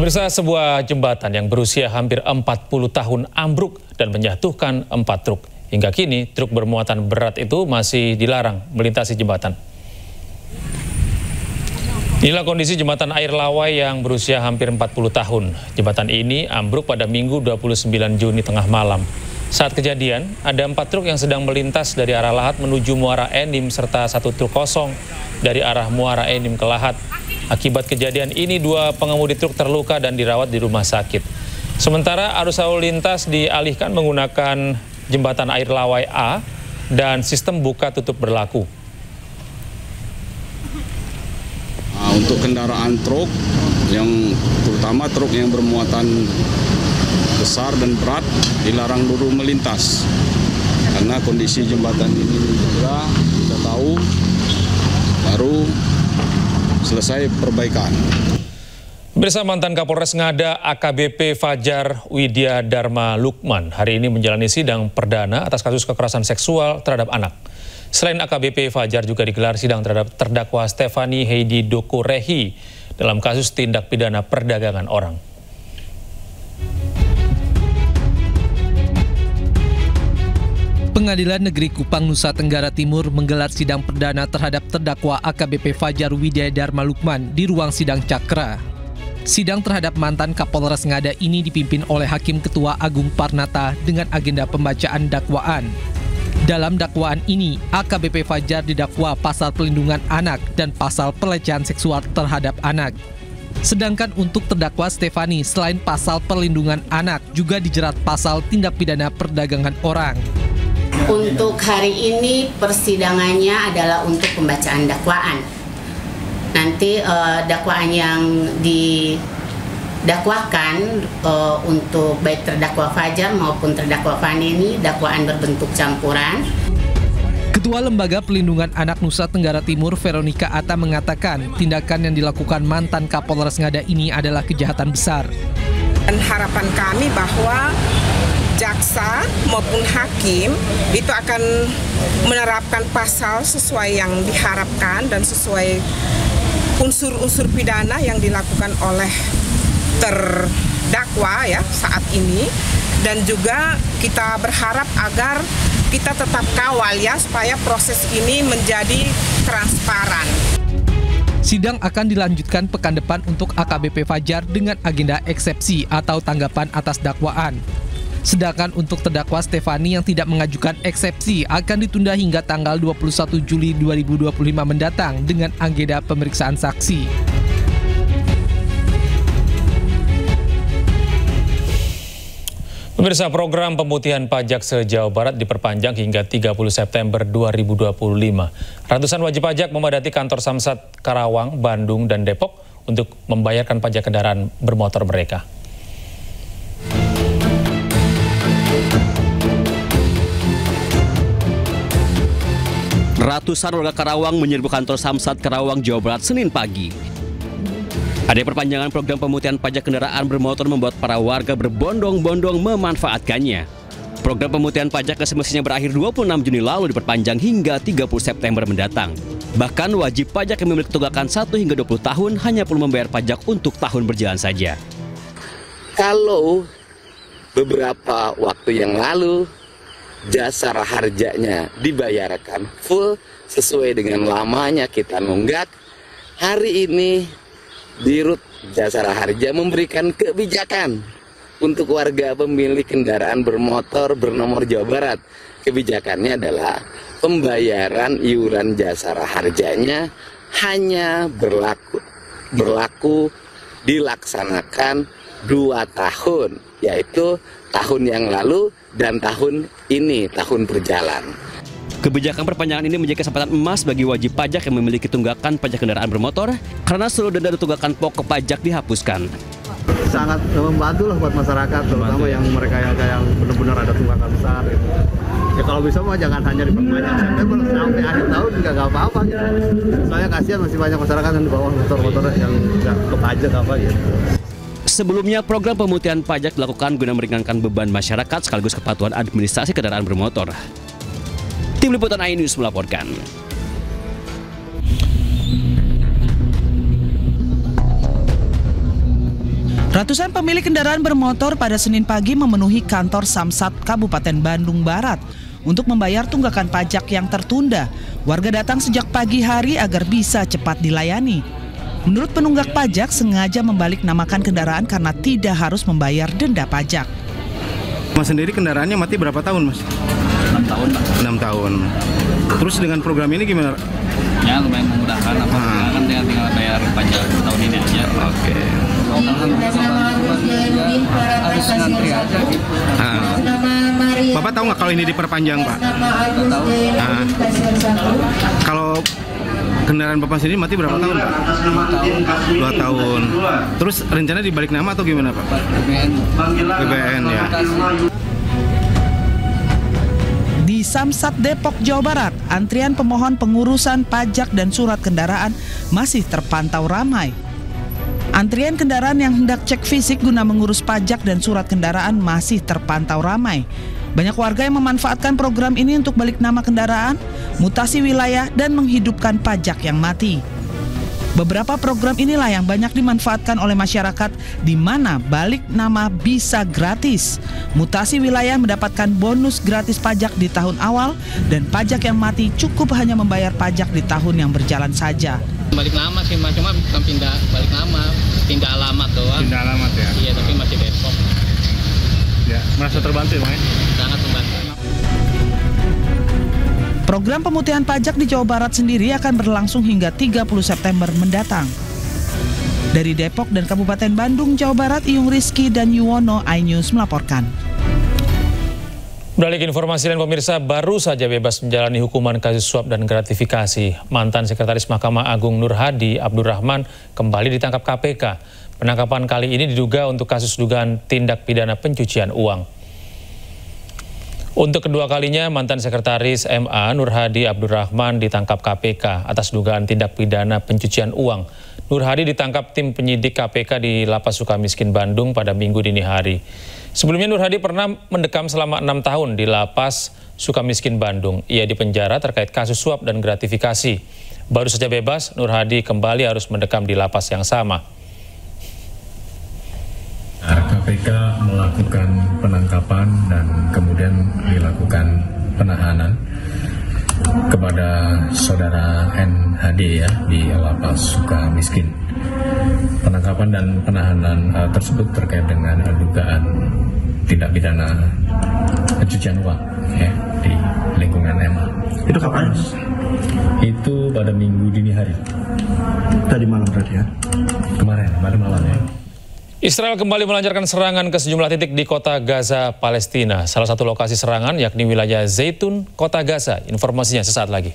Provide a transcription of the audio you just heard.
Pemirsa, sebuah jembatan yang berusia hampir 40 tahun ambruk dan menjatuhkan 4 truk. Hingga kini, truk bermuatan berat itu masih dilarang melintasi jembatan. Inilah kondisi jembatan air Lawai yang berusia hampir 40 tahun. Jembatan ini ambruk pada Minggu 29 Juni tengah malam. Saat kejadian, ada 4 truk yang sedang melintas dari arah Lahat menuju Muara Enim serta 1 truk kosong dari arah Muara Enim ke Lahat. Akibat kejadian ini, 2 pengemudi truk terluka dan dirawat di rumah sakit. Sementara arus lalu lintas dialihkan menggunakan jembatan air Lawai A dan sistem buka tutup berlaku. Untuk kendaraan truk, yang terutama truk yang bermuatan besar dan berat, dilarang dulu melintas. Karena kondisi jembatan ini juga kita tahu baru selesai perbaikan. Bersama mantan Kapolres Ngada AKBP Fajar Widya Dharma Lukman hari ini menjalani sidang perdana atas kasus kekerasan seksual terhadap anak. Selain AKBP Fajar juga digelar sidang terhadap terdakwa Stefani Heidi Dokurehi dalam kasus tindak pidana perdagangan orang. Pengadilan Negeri Kupang, Nusa Tenggara Timur menggelar sidang perdana terhadap terdakwa AKBP Fajar Widya Dharma Lukman di ruang sidang Cakra. Sidang terhadap mantan Kapolres Ngada ini dipimpin oleh Hakim Ketua Agung Parnata dengan agenda pembacaan dakwaan. Dalam dakwaan ini, AKBP Fajar didakwa pasal pelindungan anak dan pasal pelecehan seksual terhadap anak. Sedangkan untuk terdakwa Stefani, selain pasal perlindungan anak, juga dijerat pasal tindak pidana perdagangan orang. Untuk hari ini persidangannya adalah untuk pembacaan dakwaan. Nanti dakwaan yang didakwakan untuk baik terdakwa Fajar maupun terdakwa Fani ini dakwaan berbentuk campuran. Ketua Lembaga Pelindungan Anak Nusa Tenggara Timur, Veronica Atta, mengatakan tindakan yang dilakukan mantan Kapolres Ngada ini adalah kejahatan besar. Dan harapan kami bahwa jaksa maupun hakim itu akan menerapkan pasal sesuai yang diharapkan dan sesuai unsur-unsur pidana yang dilakukan oleh terdakwa ya saat ini, dan juga kita berharap agar kita tetap kawal ya supaya proses ini menjadi transparan. Sidang akan dilanjutkan pekan depan untuk AKBP Fajar dengan agenda eksepsi atau tanggapan atas dakwaan. Sedangkan untuk terdakwa Stefani yang tidak mengajukan eksepsi akan ditunda hingga tanggal 21 Juli 2025 mendatang dengan agenda pemeriksaan saksi. Pemirsa, program pemutihan pajak se-Jawa Barat diperpanjang hingga 30 September 2025. Ratusan wajib pajak memadati kantor Samsat Karawang, Bandung, dan Depok untuk membayarkan pajak kendaraan bermotor mereka. Ratusan warga Karawang menyerbu kantor Samsat Karawang, Jawa Barat Senin pagi. Ada perpanjangan program pemutihan pajak kendaraan bermotor membuat para warga berbondong-bondong memanfaatkannya. Program pemutihan pajak yang semestinya berakhir 26 Juni lalu diperpanjang hingga 30 September mendatang. Bahkan wajib pajak yang memiliki tunggakan 1 hingga 20 tahun hanya perlu membayar pajak untuk tahun berjalan saja. Kalau beberapa waktu yang lalu jasara harjanya dibayarkan full sesuai dengan lamanya kita nunggak, hari ini Dirut Jasara Harja memberikan kebijakan untuk warga pemilik kendaraan bermotor bernomor Jawa Barat. Kebijakannya adalah pembayaran iuran jasara harjanya hanya berlaku dilaksanakan 2 tahun, yaitu tahun yang lalu dan tahun ini, tahun berjalan. Kebijakan perpanjangan ini menjadi kesempatan emas bagi wajib pajak yang memiliki tunggakan pajak kendaraan bermotor karena seluruh denda dan tunggakan pokok pajak dihapuskan. Sangat membantu lah buat masyarakat, terutama yang mereka yang benar-benar ada tunggakan besar gitu. Ya kalau bisa mah jangan hanya diperpanjang September, sampai akhir tahun juga nggak apa-apa gitu. Soalnya kasihan masih banyak masyarakat yang di bawah motor-motor yang nggak ke pajak apa gitu. Sebelumnya, program pemutihan pajak dilakukan guna meringankan beban masyarakat sekaligus kepatuhan administrasi kendaraan bermotor. Tim Liputan iNews melaporkan. Ratusan pemilik kendaraan bermotor pada Senin pagi memenuhi kantor Samsat Kabupaten Bandung Barat untuk membayar tunggakan pajak yang tertunda. Warga datang sejak pagi hari agar bisa cepat dilayani. Menurut penunggak pajak, sengaja membalik namakan kendaraan karena tidak harus membayar denda pajak. Mas sendiri kendaraannya mati berapa tahun, Mas? 6 tahun, Pak. 6 tahun. Terus dengan program ini gimana? Ya lumayan memudahkan, kan tinggal bayar pajak tahun ini aja. Oke. Harus ngantri aja gitu. Bapak tahu nggak kalau ini diperpanjang, Pak? Tahu. Kalau kendaraan Bapak sendiri mati berapa tahun, Pak? 2 tahun. Terus rencana dibalik nama atau gimana, Pak? BBN ya. Di Samsat Depok, Jawa Barat, antrian pemohon pengurusan pajak dan surat kendaraan masih terpantau ramai. Antrian kendaraan yang hendak cek fisik guna mengurus pajak dan surat kendaraan masih terpantau ramai. Banyak warga yang memanfaatkan program ini untuk balik nama kendaraan, mutasi wilayah, dan menghidupkan pajak yang mati. Beberapa program inilah yang banyak dimanfaatkan oleh masyarakat, di mana balik nama bisa gratis. Mutasi wilayah mendapatkan bonus gratis pajak di tahun awal, dan pajak yang mati cukup hanya membayar pajak di tahun yang berjalan saja. Balik nama sih, cuma bukan pindah balik nama, pindah alamat doang. Pindah alamat ya? Iya, tapi masih Depok. Ya, merasa terbantu ya, Bang? Sangat membantu. Program pemutihan pajak di Jawa Barat sendiri akan berlangsung hingga 30 September mendatang. Dari Depok dan Kabupaten Bandung, Jawa Barat, Iyung Rizky dan Yuwono, iNews melaporkan. Beralih ke informasi lain, pemirsa, baru saja bebas menjalani hukuman kasus suap dan gratifikasi. Mantan Sekretaris Mahkamah Agung Nur Hadi Abdurrahman kembali ditangkap KPK. Penangkapan kali ini diduga untuk kasus dugaan tindak pidana pencucian uang. Untuk kedua kalinya, mantan Sekretaris MA Nur Hadi Abdurrahman ditangkap KPK atas dugaan tindak pidana pencucian uang. Nur Hadi ditangkap tim penyidik KPK di Lapas Sukamiskin Bandung pada Minggu dini hari. Sebelumnya Nur Hadi pernah mendekam selama 6 tahun di Lapas Sukamiskin Bandung. Ia dipenjara terkait kasus suap dan gratifikasi. Baru saja bebas, Nur Hadi kembali harus mendekam di lapas yang sama. KPK melakukan penangkapan dan kemudian dilakukan penahanan kepada saudara NHD ya di Lapas Sukamiskin. Penangkapan dan penahanan tersebut terkait dengan dugaan tindak pidana pencucian uang ya di lingkungan MA. Itu kapan? Itu pada Minggu dini hari. Tadi malam berarti ya? Kemarin, pada malam ya. Israel kembali melancarkan serangan ke sejumlah titik di kota Gaza, Palestina. Salah satu lokasi serangan yakni wilayah Zaitun, kota Gaza. Informasinya sesaat lagi.